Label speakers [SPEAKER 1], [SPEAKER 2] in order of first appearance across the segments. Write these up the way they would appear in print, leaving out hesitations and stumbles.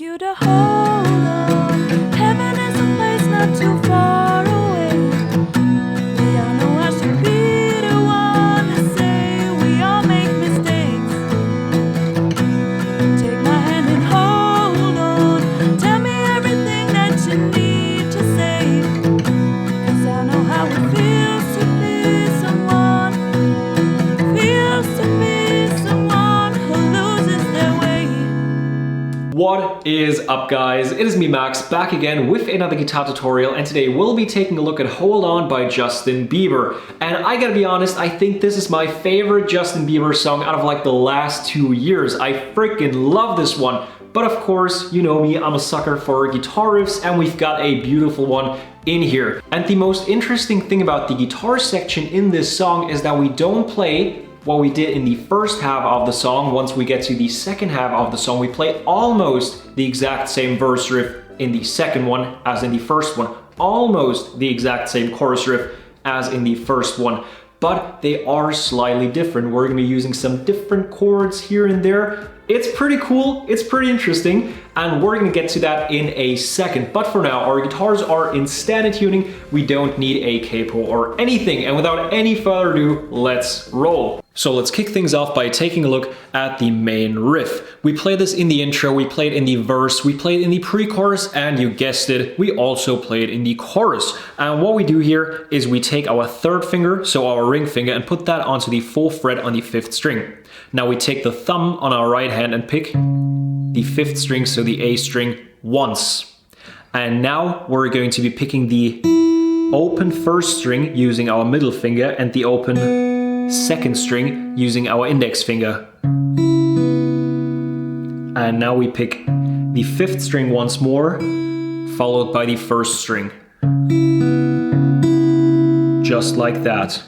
[SPEAKER 1] you to hold on. Heaven is a place not too far away. We all know I should be the one to say we all make mistakes. Take my hand and hold on. Tell me everything that you need to say. 'Cause I know how it feels to be someone. Feels to be someone who loses their way.
[SPEAKER 2] What is up, guys? It is me, Max, back again with another guitar tutorial, and today we'll be taking a look at Hold On by Justin Bieber. And I gotta be honest, I think this is my favorite Justin Bieber song out of like the last 2 years. I freaking love this one. But of course, you know me, I'm a sucker for guitar riffs, and we've got a beautiful one in here. And the most interesting thing about the guitar section in this song is that we don't play what we did in the first half of the song. Once we get to the second half of the song, we play almost the exact same verse riff in the second one as in the first one. Almost the exact same chorus riff as in the first one. But they are slightly different. We're gonna be using some different chords here and there. It's pretty cool, it's pretty interesting, and we're gonna get to that in a second. But for now, our guitars are in standard tuning. We don't need a capo or anything. And without any further ado, let's roll. So let's kick things off by taking a look at the main riff. We play this in the intro, we played in the verse, we played in the pre-chorus, and you guessed it, we also played in the chorus. And what we do here is we take our third finger, so our ring finger, and put that onto the 4th fret on the 5th string. Now we take the thumb on our right hand and pick the 5th string, so the A string, once. And now we're going to be picking the open 1st string using our middle finger and the open 2nd string using our index finger. And now we pick the 5th string once more, followed by the 1st string. Just like that.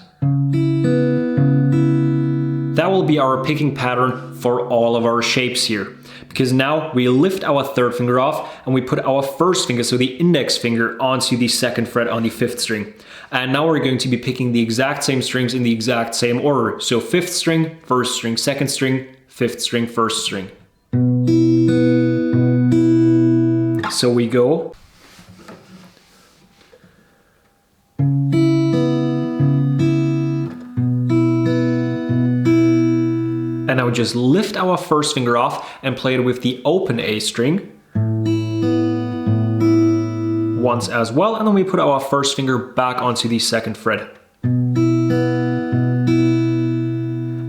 [SPEAKER 2] That will be our picking pattern for all of our shapes here. Because now we lift our 3rd finger off and we put our 1st finger, so the index finger, onto the 2nd fret on the 5th string. And now we're going to be picking the exact same strings in the exact same order. So 5th string, 1st string, 2nd string, 5th string, 1st string. So we go. And now we just lift our 1st finger off and play it with the open A string once as well, and then we put our 1st finger back onto the 2nd fret.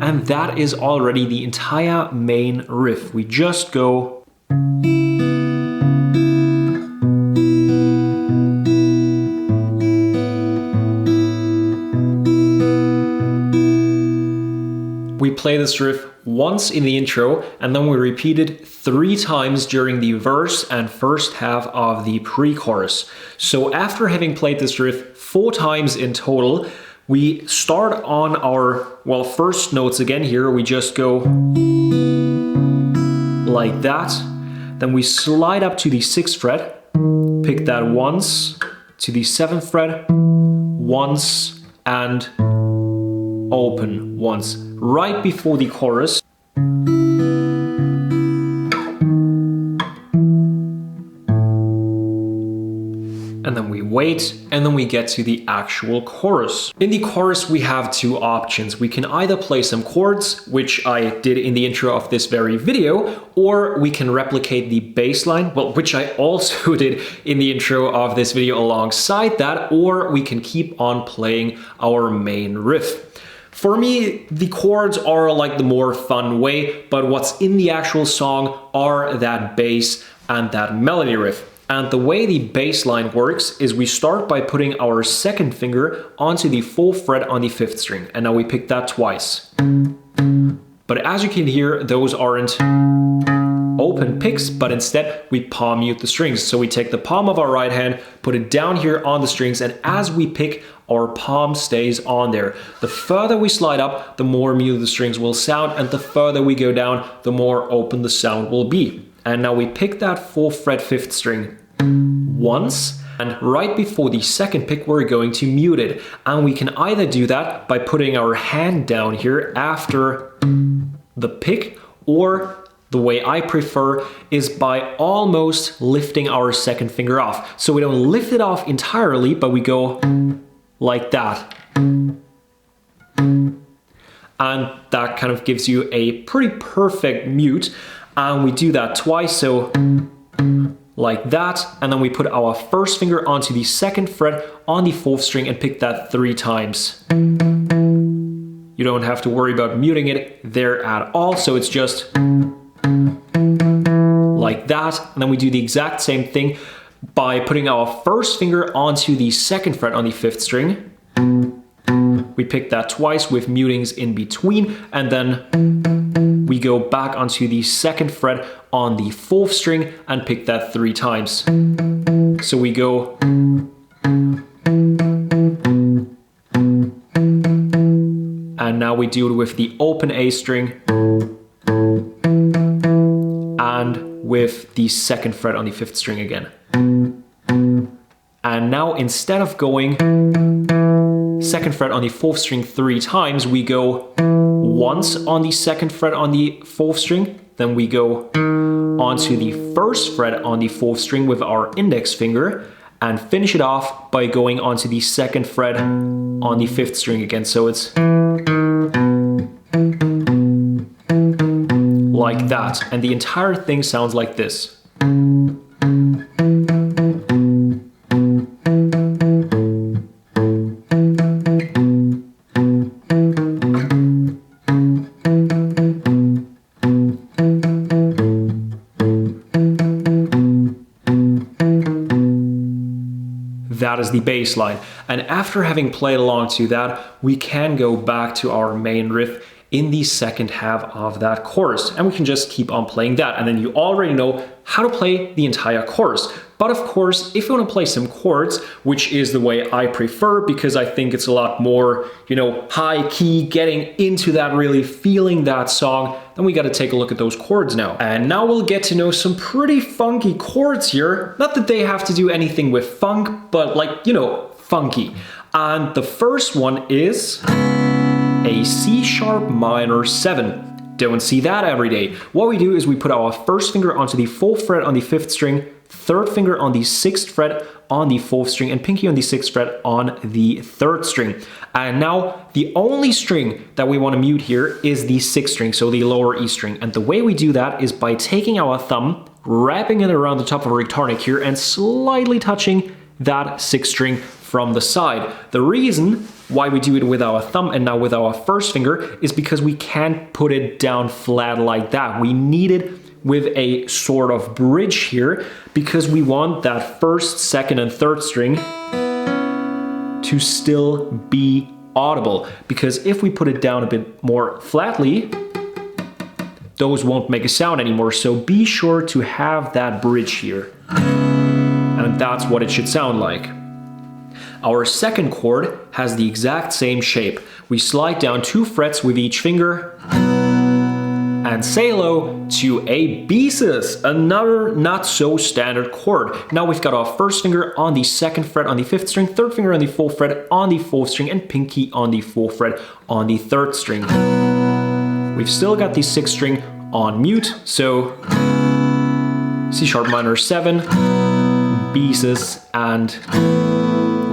[SPEAKER 2] And that is already the entire main riff. We just go. We play this riff once in the intro, and then we repeat it 3 times during the verse and first half of the pre-chorus. So after having played this riff 4 times in total, we start on our, well, first notes again here. We just go like that. Then we slide up to the 6th fret, pick that once, to the 7th fret, once, and open once, right before the chorus. And then we wait, and then we get to the actual chorus. In the chorus, we have 2 options. We can either play some chords, which I did in the intro of this very video, or we can replicate the bass line, well, which I also did in the intro of this video alongside that, or we can keep on playing our main riff. For me, the chords are like the more fun way, but what's in the actual song are that bass and that melody riff. And the way the bass line works is we start by putting our 2nd finger onto the 4th fret on the 5th string, and now we pick that twice. But as you can hear, those aren't open picks, but instead we palm mute the strings. So we take the palm of our right hand, put it down here on the strings, and as we pick, our palm stays on there. The further we slide up, the more muted the strings will sound, and the further we go down, the more open the sound will be. And now we pick that 4th fret 5th string once, and right before the 2nd pick, we're going to mute it. And we can either do that by putting our hand down here after the pick, or The way I prefer is by almost lifting our second finger off. So we don't lift it off entirely, but we go like that. And that kind of gives you a pretty perfect mute. And we do that twice, so like that. And then we put our first finger onto the second fret on the 4th string and pick that 3 times. You don't have to worry about muting it there at all, so it's just like that. And then we do the exact same thing by putting our first finger onto the 2nd fret on the 5th string. We pick that twice with mutings in between, and then we go back onto the 2nd fret on the 4th string and pick that 3 times. So we go and now we do it with the open A string and with the 2nd fret on the 5th string again. And now instead of going 2nd fret on the 4th string 3 times, we go once on the 2nd fret on the 4th string, then we go onto the 1st fret on the 4th string with our index finger, and finish it off by going onto the 2nd fret on the 5th string again. So it's like that, and the entire thing sounds like this. That is the bass line. And after having played along to that, we can go back to our main riff in the second half of that chorus, and we can just keep on playing that, and then you already know how to play the entire chorus. But of course, if you want to play some chords, which is the way I prefer because I think it's a lot more, high key, getting into that, really feeling that song, then we got to take a look at those chords now. And now we'll get to know some pretty funky chords here. Not that they have to do anything with funk, but funky. And the first one is a C sharp minor 7. Don't see that every day. What we do is we put our first finger onto the 4th fret on the 5th string, 3rd finger on the 6th fret on the 4th string, and pinky on the 6th fret on the 3rd string. And now the only string that we want to mute here is the 6th string, so the lower E string. And the way we do that is by taking our thumb, wrapping it around the top of our guitar neck here, and slightly touching that 6th string from the side. The reason why we do it with our thumb and not with our first finger is because we can't put it down flat like that. We need it with a sort of bridge here because we want that 1st, 2nd, and 3rd string to still be audible. Because if we put it down a bit more flatly, those won't make a sound anymore. So be sure to have that bridge here. And that's what it should sound like. Our second chord has the exact same shape. We slide down 2 frets with each finger and say hello to a B-sus, another not so standard chord. Now we've got our first finger on the 2nd fret on the 5th string, 3rd finger on the 4th fret on the 4th string, and pinky on the 4th fret on the 3rd string. We've still got the 6th string on mute, so C sharp minor 7, B-sus, and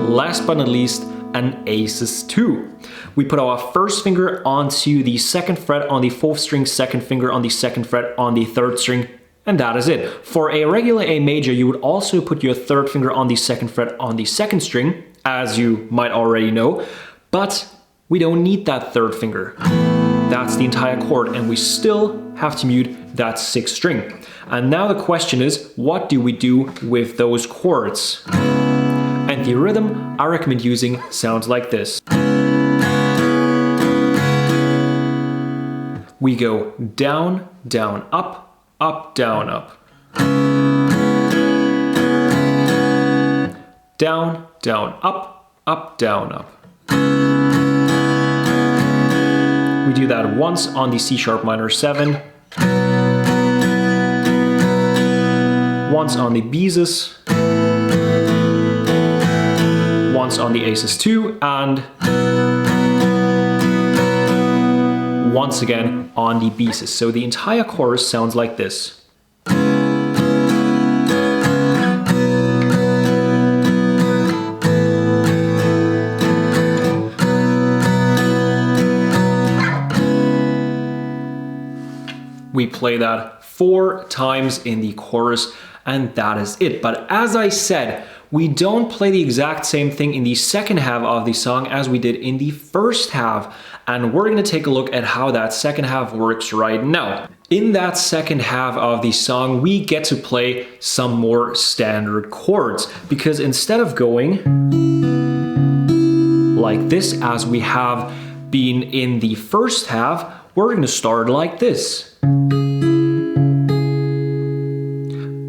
[SPEAKER 2] last but not least, an A-sus 2. We put our first finger onto the 2nd fret on the 4th string, 2nd finger on the 2nd fret on the 3rd string, and that is it. For a regular A major, you would also put your 3rd finger on the 2nd fret on the 2nd string, as you might already know, but we don't need that 3rd finger. That's the entire chord, and we still have to mute that 6th string. And now the question is, what do we do with those chords? And the rhythm I recommend using sounds like this. We go down, down, up, up, down, up. Down, down, up, up, down, up. We do that once on the C sharp minor 7, once on the B-sus, once on the A-sus 2, and once again on the basis. So the entire chorus sounds like this. We play that 4 times in the chorus, and that is it. But as I said, we don't play the exact same thing in the second half of the song as we did in the first half. And we're going to take a look at how that second half works right now. In that second half of the song, we get to play some more standard chords, because instead of going like this as we have been in the first half, we're going to start like this,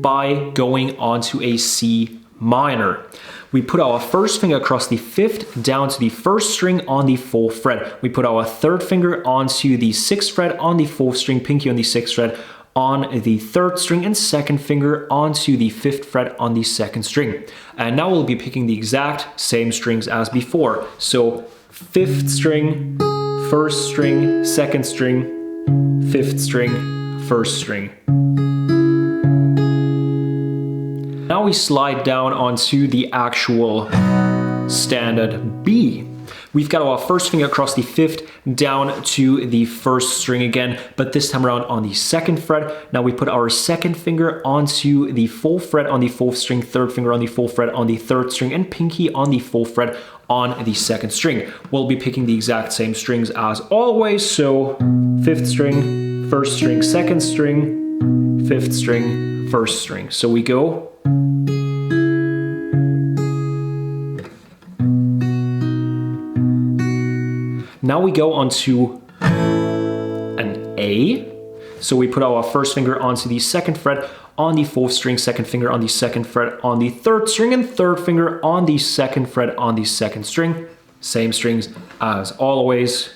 [SPEAKER 2] by going onto a C minor. We put our first finger across the 5th down to the 1st string on the 4th fret. We put our 3rd finger onto the 6th fret on the 4th string, pinky on the 6th fret on the 3rd string, and 2nd finger onto the 5th fret on the 2nd string. And now we'll be picking the exact same strings as before. So 5th string, 1st string, 2nd string, 5th string, 1st string. Now we slide down onto the actual standard B. We've got our first finger across the 5th down to the 1st string again, but this time around on the 2nd fret. Now we put our 2nd finger onto the 4th fret on the 4th string, 3rd finger on the 4th fret on the 3rd string, and pinky on the 4th fret on the 2nd string. We'll be picking the exact same strings as always, so 5th string, 1st string, 2nd string, 5th string, 1st string. So we go. Now we go onto an A. So we put our first finger onto the 2nd fret on the 4th string, 2nd finger on the 2nd fret on the 3rd string, and 3rd finger on the 2nd fret on the 2nd string. Same strings as always.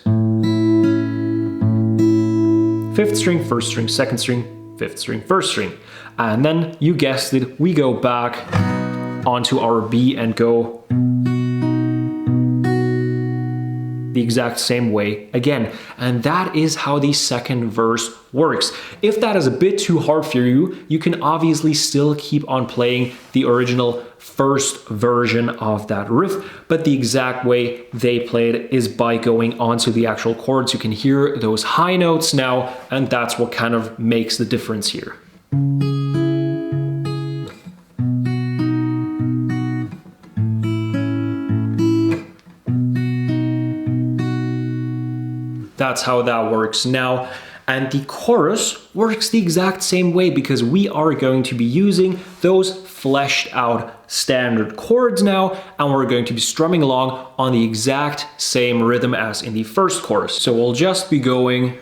[SPEAKER 2] 5th string, 1st string, 2nd string, 5th string, 1st string. And then, you guessed it, we go back onto our B and go the exact same way again. And that is how the second verse works. If that is a bit too hard for you, you can obviously still keep on playing the original first version of that riff, but the exact way they play it is by going onto the actual chords. You can hear those high notes now, and that's what kind of makes the difference here. That's how that works now. And the chorus works the exact same way, because we are going to be using those fleshed out standard chords now, and we're going to be strumming along on the exact same rhythm as in the first chorus. So we'll just be going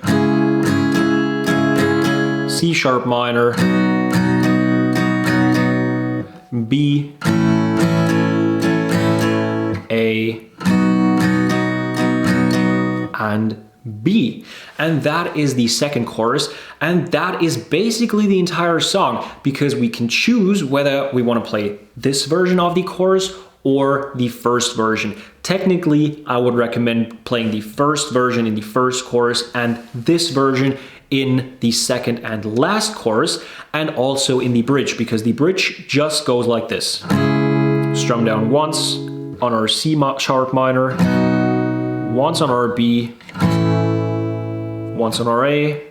[SPEAKER 2] C sharp minor, B, A, and B. And that is the second chorus, and that is basically the entire song, because we can choose whether we want to play this version of the chorus or the first version. Technically, I would recommend playing the first version in the first chorus and this version in the second and last chorus, and also in the bridge, because the bridge just goes like this. Strum down once on our C sharp minor, once on our B, once on our A,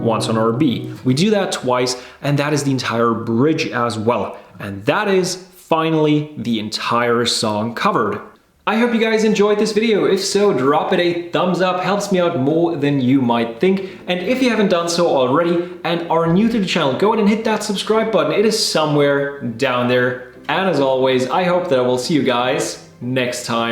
[SPEAKER 2] once on our B. We do that twice, and that is the entire bridge as well. And that is finally the entire song covered. I hope you guys enjoyed this video. If so, drop it a thumbs up, helps me out more than you might think. And if you haven't done so already and are new to the channel, go ahead and hit that subscribe button. It is somewhere down there. And as always, I hope that I will see you guys next time.